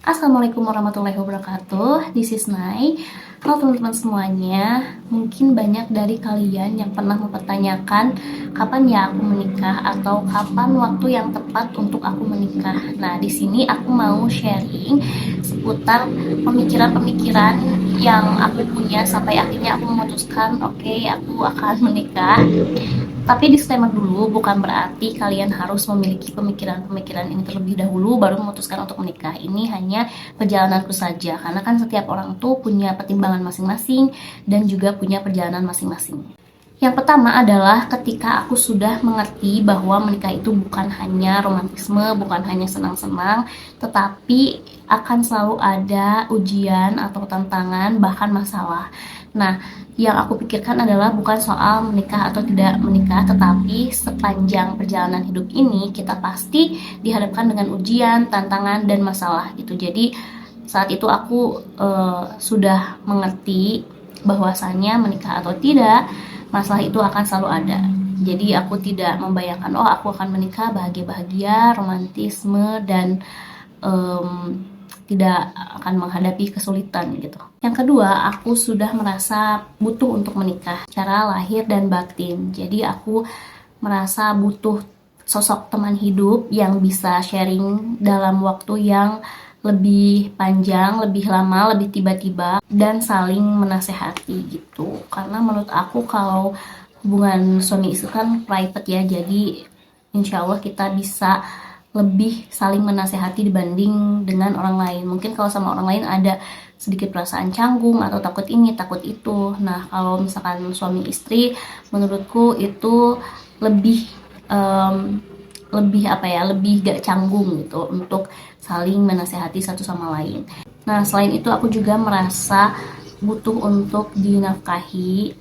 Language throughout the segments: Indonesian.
Assalamualaikum warahmatullahi wabarakatuh. This is Nai. Halo teman-teman semuanya. Mungkin banyak dari kalian yang pernah mempertanyakan kapan ya aku menikah atau kapan waktu yang tepat untuk aku menikah. Nah, di sini aku mau sharing seputar pemikiran-pemikiran yang aku punya sampai akhirnya aku memutuskan, oke, aku akan menikah. Tapi disclaimer dulu, bukan berarti kalian harus memiliki pemikiran-pemikiran ini terlebih dahulu baru memutuskan untuk menikah. Ini hanya perjalananku saja, karena kan setiap orang tuh punya pertimbangan masing-masing dan juga punya perjalanan masing-masing. Yang pertama adalah ketika aku sudah mengerti bahwa menikah itu bukan hanya romantisme, bukan hanya senang-senang, tetapi akan selalu ada ujian atau tantangan, bahkan masalah. Nah, yang aku pikirkan adalah bukan soal menikah atau tidak menikah, tetapi sepanjang perjalanan hidup ini kita pasti dihadapkan dengan ujian, tantangan, dan masalah gitu. Jadi saat itu aku sudah mengerti bahwasannya menikah atau tidak, masalah itu akan selalu ada. Jadi aku tidak membayangkan, oh aku akan menikah bahagia-bahagia, romantisme, dan tidak akan menghadapi kesulitan gitu. Yang kedua, aku sudah merasa butuh untuk menikah secara lahir dan batin. Jadi aku merasa butuh sosok teman hidup yang bisa sharing dalam waktu yang lebih panjang, lebih lama, lebih tiba-tiba, dan saling menasehati gitu. Karena menurut aku kalau hubungan suami istri kan private ya, jadi insya Allah kita bisa lebih saling menasehati dibanding dengan orang lain. Mungkin kalau sama orang lain ada sedikit perasaan canggung atau takut ini, takut itu. Nah, kalau misalkan suami istri, menurutku itu lebih lebih gak canggung gitu untuk saling menasehati satu sama lain. Nah, selain itu aku juga merasa butuh untuk dinafkahi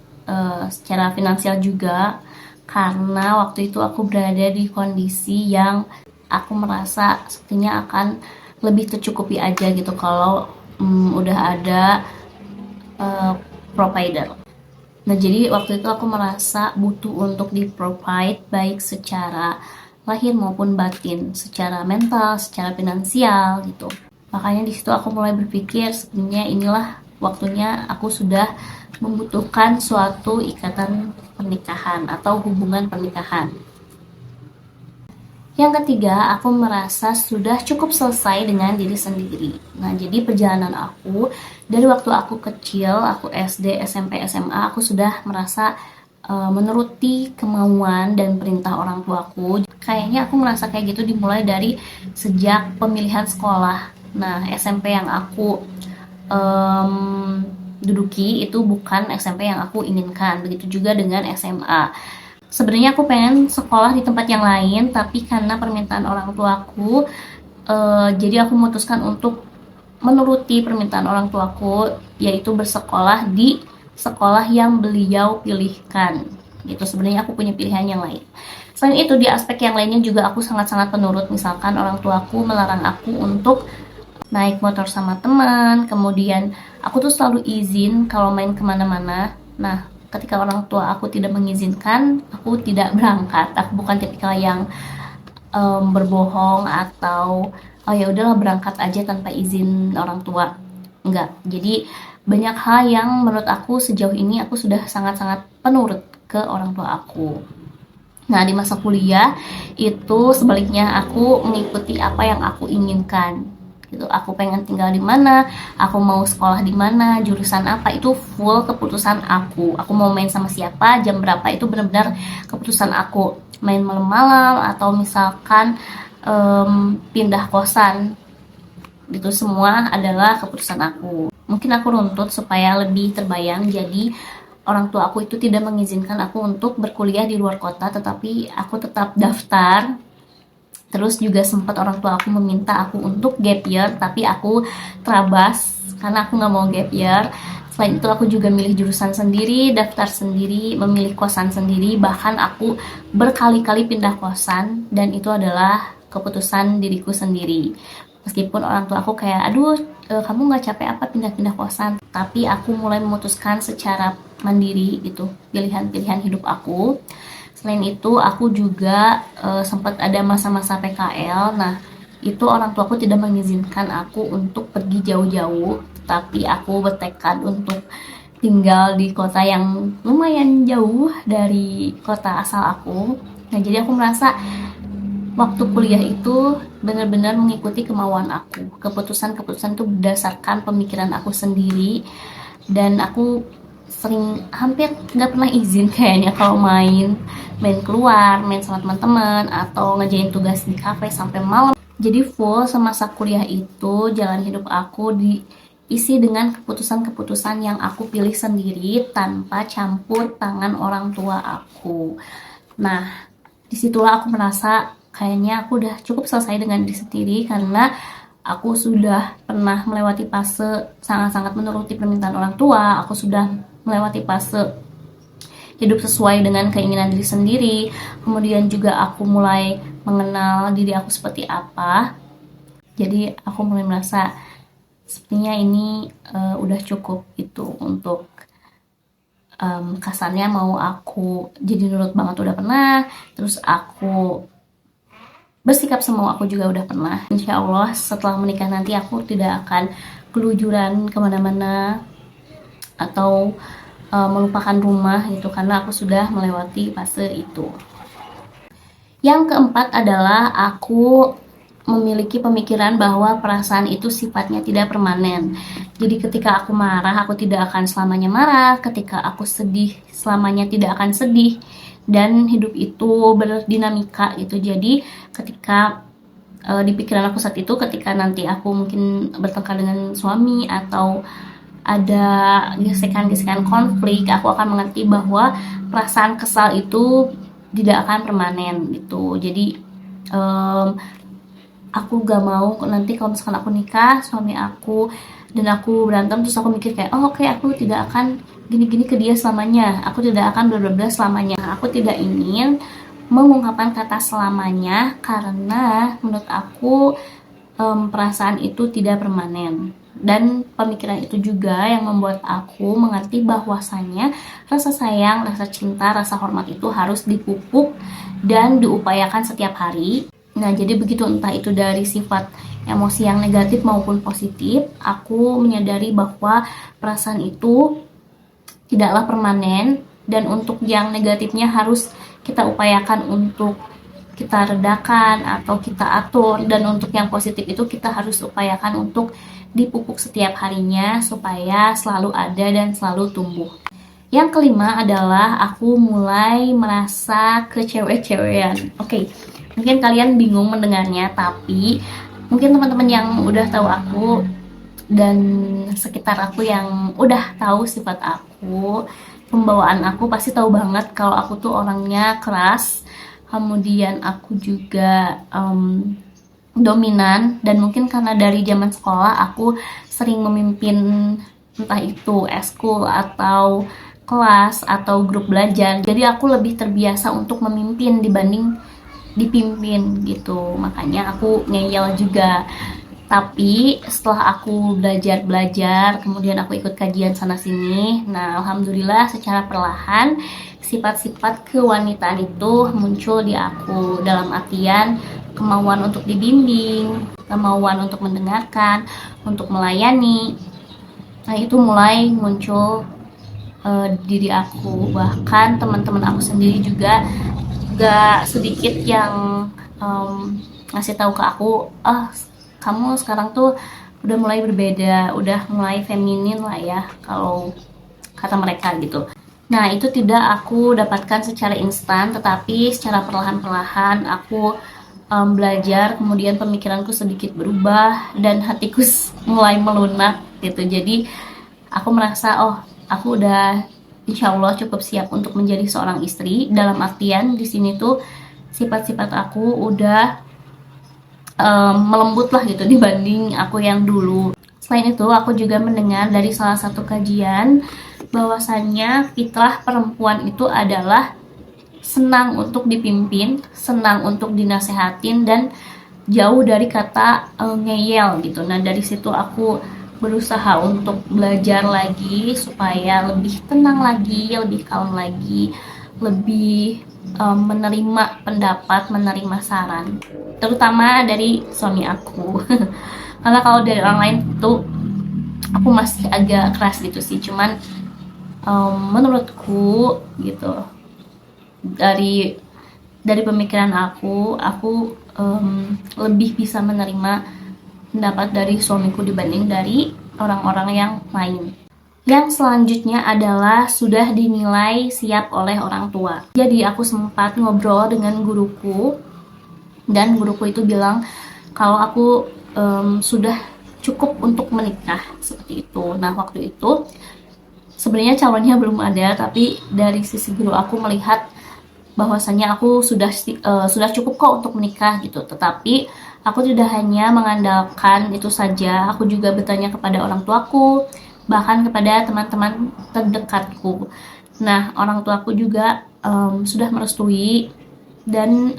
secara finansial juga, karena waktu itu aku berada di kondisi yang aku merasa sepertinya akan lebih tercukupi aja gitu kalau udah ada provider. Nah, jadi waktu itu aku merasa butuh untuk di-provide baik secara lahir maupun batin, secara mental, secara finansial gitu. Makanya di situ aku mulai berpikir sebenarnya inilah waktunya aku sudah membutuhkan suatu ikatan pernikahan atau hubungan pernikahan. Yang ketiga, aku merasa sudah cukup selesai dengan diri sendiri. Nah, jadi perjalanan aku dari waktu aku kecil, aku SD, SMP, SMA, aku sudah merasa menuruti kemauan dan perintah orang tuaku. Kayaknya aku merasa kayak gitu dimulai dari sejak pemilihan sekolah. Nah, SMP yang aku duduki itu bukan SMP yang aku inginkan. Begitu juga dengan SMA. Sebenarnya aku pengen sekolah di tempat yang lain, tapi karena permintaan orang tuaku, jadi aku memutuskan untuk menuruti permintaan orang tuaku, yaitu bersekolah di sekolah yang beliau pilihkan. Gitu. Sebenarnya aku punya pilihan yang lain. Selain itu, di aspek yang lainnya juga aku sangat-sangat penurut. Misalkan orang tuaku melarang aku untuk naik motor sama teman, kemudian aku tuh selalu izin kalau main kemana-mana. Nah, ketika orang tua aku tidak mengizinkan, aku tidak berangkat. Aku bukan tipikal yang berbohong atau oh ya udahlah berangkat aja tanpa izin orang tua. Enggak. Jadi banyak hal yang menurut aku sejauh ini aku sudah sangat-sangat penurut ke orang tua aku. Nah, di masa kuliah itu sebaliknya aku mengikuti apa yang aku inginkan. Gitu. Aku pengen tinggal di mana, aku mau sekolah di mana, jurusan apa, itu full keputusan aku. Aku mau main sama siapa, jam berapa, itu benar-benar keputusan aku. Main malam-malam atau misalkan pindah kosan, itu semua adalah keputusan aku. Mungkin aku runtut supaya lebih terbayang, jadi orang tua aku itu tidak mengizinkan aku untuk berkuliah di luar kota, tetapi aku tetap daftar. Terus juga sempat orang tua aku meminta aku untuk gap year, tapi aku terabas karena aku nggak mau gap year. Selain itu aku juga milih jurusan sendiri, daftar sendiri, memilih kosan sendiri, bahkan aku berkali-kali pindah kosan, dan itu adalah keputusan diriku sendiri. Meskipun orang tua aku kayak, aduh kamu nggak capek apa pindah-pindah kosan, tapi aku mulai memutuskan secara mandiri gitu, pilihan-pilihan hidup aku. Selain itu, aku juga sempat ada masa-masa PKL. Nah, itu orang tuaku tidak mengizinkan aku untuk pergi jauh-jauh, tapi aku bertekad untuk tinggal di kota yang lumayan jauh dari kota asal aku. Nah, jadi aku merasa waktu kuliah itu benar-benar mengikuti kemauan aku. Keputusan-keputusan itu berdasarkan pemikiran aku sendiri, dan aku sering hampir nggak pernah izin kayaknya kalau main keluar, main sama teman-teman, atau ngerjain tugas di kafe sampai malam. Jadi full semasa kuliah itu jalan hidup aku diisi dengan keputusan-keputusan yang aku pilih sendiri tanpa campur tangan orang tua aku. Nah, disitulah aku merasa kayaknya aku udah cukup selesai dengan diri sendiri, karena aku sudah pernah melewati fase sangat-sangat menuruti permintaan orang tua. Aku sudah melewati fase hidup sesuai dengan keinginan diri sendiri. Kemudian juga aku mulai mengenal diri aku seperti apa. Jadi aku mulai merasa sepertinya ini udah cukup itu untuk kasarnya mau aku jadi nurut banget udah pernah, terus aku bersikap semau aku juga udah pernah. Insya Allah setelah menikah nanti aku tidak akan kelujuran kemana-mana atau melupakan rumah gitu, karena aku sudah melewati fase itu. Yang keempat adalah aku memiliki pemikiran bahwa perasaan itu sifatnya tidak permanen. Jadi ketika aku marah, aku tidak akan selamanya marah. Ketika aku sedih, selamanya tidak akan sedih. Dan hidup itu berdinamika gitu. Jadi ketika di pikiran aku saat itu, ketika nanti aku mungkin bertengkar dengan suami atau ada gesekan-gesekan konflik, aku akan mengerti bahwa perasaan kesal itu tidak akan permanen gitu. Jadi aku gak mau nanti kalau misalkan aku nikah, suami aku dan aku berantem, terus aku mikir kayak, oh oke, aku tidak akan gini-gini ke dia selamanya, aku tidak akan bla selamanya. Aku tidak ingin mengungkapkan kata selamanya, karena menurut aku perasaan itu tidak permanen. Dan pemikiran itu juga yang membuat aku mengerti bahwasannya rasa sayang, rasa cinta, rasa hormat itu harus dipupuk dan diupayakan setiap hari. Nah, jadi begitu, entah itu dari sifat emosi yang negatif maupun positif, aku menyadari bahwa perasaan itu tidaklah permanen, dan untuk yang negatifnya harus kita upayakan untuk kita redakan atau kita atur, dan untuk yang positif itu kita harus upayakan untuk dipupuk setiap harinya supaya selalu ada dan selalu tumbuh. Yang kelima adalah aku mulai merasa kecewek-cewekan. Oke, mungkin kalian bingung mendengarnya, tapi mungkin teman-teman yang udah tahu aku dan sekitar aku yang udah tahu sifat aku, pembawaan aku, pasti tahu banget kalau aku tuh orangnya keras. Kemudian aku juga dominan, dan mungkin karena dari zaman sekolah aku sering memimpin entah itu eskul atau kelas atau grup belajar, jadi aku lebih terbiasa untuk memimpin dibanding dipimpin gitu, makanya aku ngeyel juga. Tapi setelah aku belajar, kemudian aku ikut kajian sana sini, nah alhamdulillah secara perlahan sifat-sifat kewanitaan itu muncul di aku, dalam artian kemauan untuk dibimbing, kemauan untuk mendengarkan, untuk melayani. Nah, itu mulai muncul diri aku. Bahkan teman-teman aku sendiri juga gak sedikit yang ngasih tahu ke aku, kamu sekarang tuh udah mulai berbeda, udah mulai feminin lah ya, kalau kata mereka gitu. Nah, itu tidak aku dapatkan secara instan, tetapi secara perlahan-perlahan aku belajar, kemudian pemikiranku sedikit berubah dan hatiku mulai melunak gitu. Jadi aku merasa, oh, aku udah insya Allah cukup siap untuk menjadi seorang istri. Dalam artian di sini tuh sifat-sifat aku udah melembut lah gitu dibanding aku yang dulu. Selain itu, aku juga mendengar dari salah satu kajian bahwasannya fitrah perempuan itu adalah senang untuk dipimpin, senang untuk dinasehatin, dan jauh dari kata ngeyel gitu. Nah, dari situ aku berusaha untuk belajar lagi supaya lebih tenang lagi, lebih kalem lagi, lebih menerima pendapat, menerima saran, terutama dari suami aku. Karena kalau dari orang lain tuh aku masih agak keras gitu sih, cuman menurutku gitu, dari pemikiran aku lebih bisa menerima pendapat dari suamiku dibanding dari orang-orang yang lain. Yang selanjutnya adalah sudah dinilai siap oleh orang tua. Jadi aku sempat ngobrol dengan guruku, dan guruku itu bilang kalau aku sudah cukup untuk menikah, seperti itu. Nah, waktu itu sebenarnya calonnya belum ada, tapi dari sisi guru aku melihat bahwasanya aku sudah cukup kok untuk menikah gitu. Tetapi aku tidak hanya mengandalkan itu saja, aku juga bertanya kepada orang tuaku, bahkan kepada teman-teman terdekatku. Nah, orang tuaku juga sudah merestui dan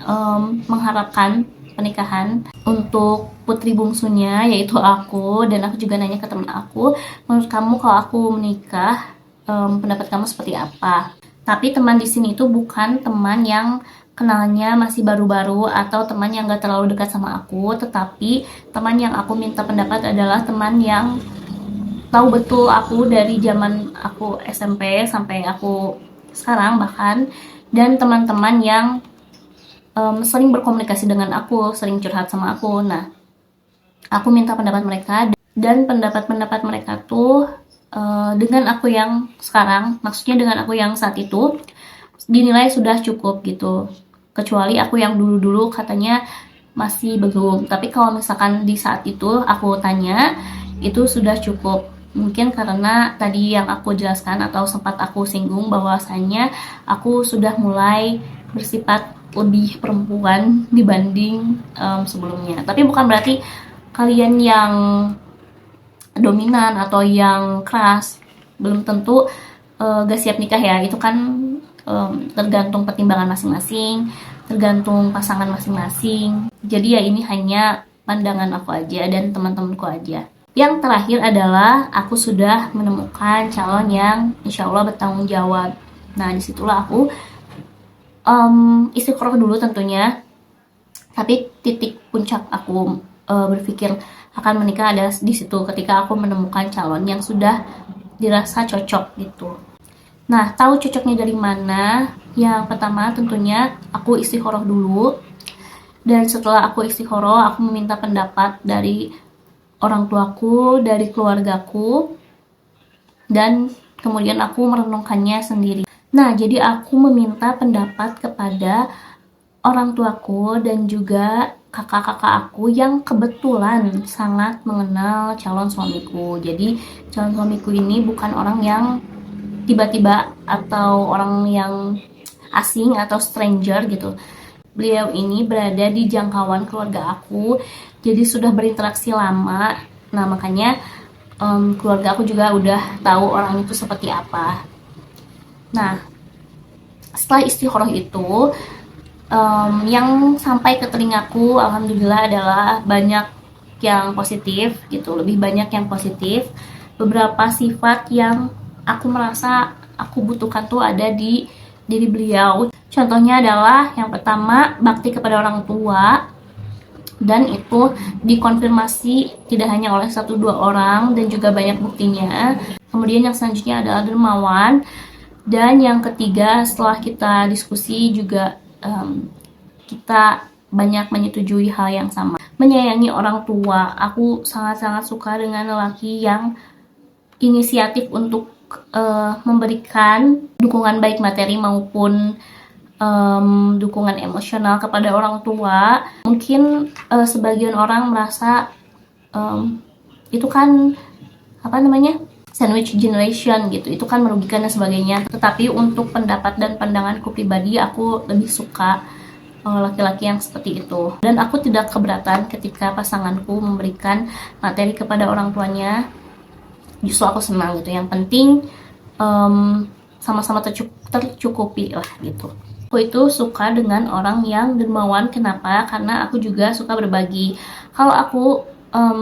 mengharapkan pernikahan untuk putri bungsunya, yaitu aku. Dan aku juga nanya ke teman aku, menurut kamu kalau aku menikah, pendapat kamu seperti apa? Tapi teman di sini itu bukan teman yang kenalnya masih baru-baru atau teman yang gak terlalu dekat sama aku, tetapi teman yang aku minta pendapat adalah teman yang tahu betul aku dari zaman aku SMP sampai aku sekarang bahkan, dan teman-teman yang sering berkomunikasi dengan aku, sering curhat sama aku. Nah, aku minta pendapat mereka, dan pendapat-pendapat mereka tuh dengan aku yang sekarang, maksudnya dengan aku yang saat itu, dinilai sudah cukup gitu. Kecuali aku yang dulu-dulu katanya masih belum. Tapi kalau misalkan di saat itu aku tanya, itu sudah cukup. Mungkin karena tadi yang aku jelaskan atau sempat aku singgung bahwasanya aku sudah mulai bersifat lebih perempuan dibanding sebelumnya. Tapi bukan berarti kalian yang dominan atau yang keras belum tentu gak siap nikah ya. Itu kan tergantung pertimbangan masing-masing, tergantung pasangan masing-masing. Jadi ya ini hanya pandangan aku aja dan teman-temanku aja. Yang terakhir adalah aku sudah menemukan calon yang insya Allah bertanggung jawab. Nah, disitulah aku istiqoroh dulu tentunya. Tapi titik puncak aku berpikir akan menikah adalah di situ, ketika aku menemukan calon yang sudah dirasa cocok gitu. Nah, tahu cocoknya dari mana? Yang pertama tentunya aku istikharah dulu. Dan setelah aku istikharah, aku meminta pendapat dari orang tuaku, dari keluargaku, dan kemudian aku merenungkannya sendiri. Nah, jadi aku meminta pendapat kepada orang tuaku dan juga kakak-kakak aku yang kebetulan sangat mengenal calon suamiku. Jadi calon suamiku ini bukan orang yang tiba-tiba atau orang yang asing atau stranger gitu. Beliau ini berada di jangkauan keluarga aku, jadi sudah berinteraksi lama. Nah, makanya keluarga aku juga udah tahu orang itu seperti apa. Nah, setelah istikharah itu, yang sampai ke telingaku alhamdulillah adalah banyak yang positif gitu, lebih banyak yang positif. Beberapa sifat yang aku merasa aku butuhkan tuh ada di diri beliau. Contohnya adalah yang pertama, bakti kepada orang tua, dan itu dikonfirmasi tidak hanya oleh 1-2 orang dan juga banyak buktinya. Kemudian yang selanjutnya adalah dermawan, dan yang ketiga setelah kita diskusi juga kita banyak menyetujui hal yang sama, menyayangi orang tua. Aku sangat-sangat suka dengan lelaki yang inisiatif untuk memberikan dukungan baik materi maupun dukungan emosional kepada orang tua. Mungkin sebagian orang merasa itu kan apa namanya, sandwich generation gitu, itu kan merugikan dan sebagainya. Tetapi untuk pendapat dan pandanganku pribadi, aku lebih suka laki-laki yang seperti itu. Dan aku tidak keberatan ketika pasanganku memberikan materi kepada orang tuanya. Justru aku senang gitu. Yang penting sama-sama tercukupi lah gitu. Aku itu suka dengan orang yang dermawan. Kenapa? Karena aku juga suka berbagi. Kalau aku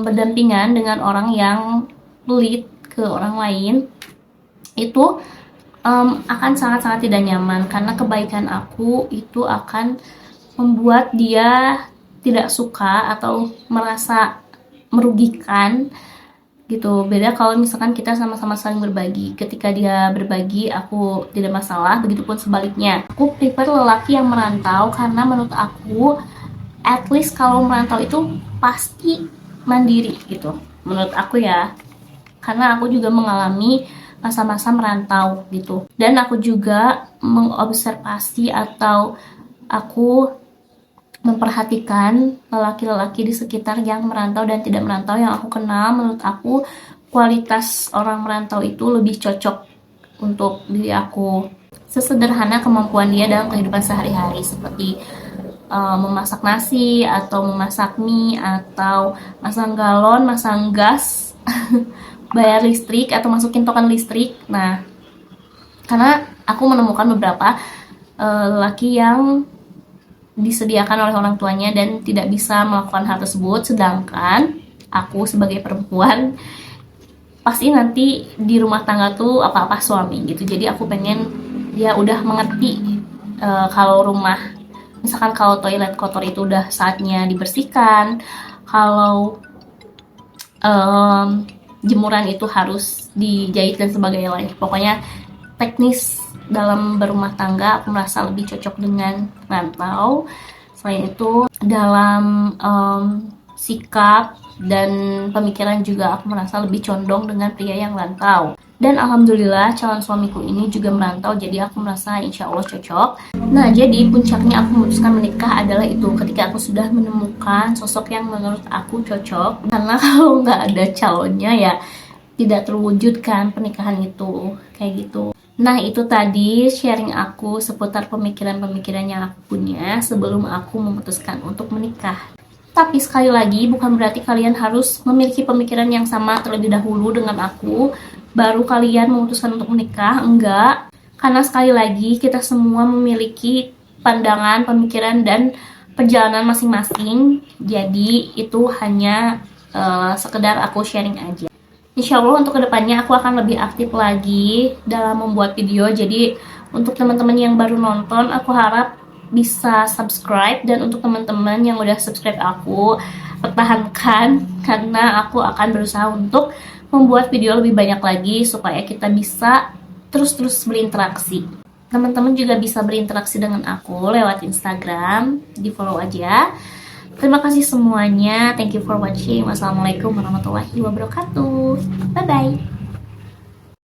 berdampingan dengan orang yang pelit ke orang lain, itu akan sangat-sangat tidak nyaman karena kebaikan aku itu akan membuat dia tidak suka atau merasa merugikan gitu. Beda kalau misalkan kita sama-sama saling berbagi. Ketika dia berbagi, aku tidak masalah, begitupun sebaliknya. Aku prefer lelaki yang merantau karena menurut aku at least kalau merantau itu pasti mandiri gitu. Menurut aku ya. Karena aku juga mengalami masa-masa merantau gitu. Dan aku juga mengobservasi atau aku memperhatikan lelaki-lelaki di sekitar yang merantau dan tidak merantau yang aku kenal. Menurut aku kualitas orang merantau itu lebih cocok untuk diri aku. Sesederhana kemampuan dia dalam kehidupan sehari-hari seperti memasak nasi atau memasak mie atau masang galon, masang gas, bayar listrik atau masukin token listrik. Nah, karena aku menemukan beberapa lelaki yang disediakan oleh orang tuanya dan tidak bisa melakukan hal tersebut, sedangkan aku sebagai perempuan pasti nanti di rumah tangga tuh apa-apa suami gitu. Jadi aku pengen dia udah mengerti kalau rumah, misalkan kalau toilet kotor itu udah saatnya dibersihkan, kalau jemuran itu harus dijahit dan sebagainya. Pokoknya teknis dalam berumah tangga aku merasa lebih cocok dengan rantau. Selain itu dalam sikap dan pemikiran juga aku merasa lebih condong dengan pria yang rantau. Dan alhamdulillah calon suamiku ini juga merantau, jadi aku merasa insya Allah cocok. Nah, jadi puncaknya aku memutuskan menikah adalah itu, ketika aku sudah menemukan sosok yang menurut aku cocok. Karena kalau nggak ada calonnya ya tidak terwujudkan pernikahan itu, kayak gitu. Nah, itu tadi sharing aku seputar pemikiran-pemikiran yang aku punya sebelum aku memutuskan untuk menikah. Tapi sekali lagi, bukan berarti kalian harus memiliki pemikiran yang sama terlebih dahulu dengan aku, baru kalian memutuskan untuk menikah. Enggak, karena sekali lagi kita semua memiliki pandangan, pemikiran, dan perjalanan masing-masing. Jadi itu hanya sekedar aku sharing aja. Insya Allah untuk kedepannya aku akan lebih aktif lagi dalam membuat video. Jadi untuk teman-teman yang baru nonton, aku harap bisa subscribe, dan untuk teman-teman yang udah subscribe aku, pertahankan karena aku akan berusaha untuk membuat video lebih banyak lagi supaya kita bisa terus-terus berinteraksi. Teman-teman juga bisa berinteraksi dengan aku lewat Instagram, di follow aja. Terima kasih semuanya, thank you for watching. Wassalamualaikum warahmatullahi wabarakatuh. Bye bye.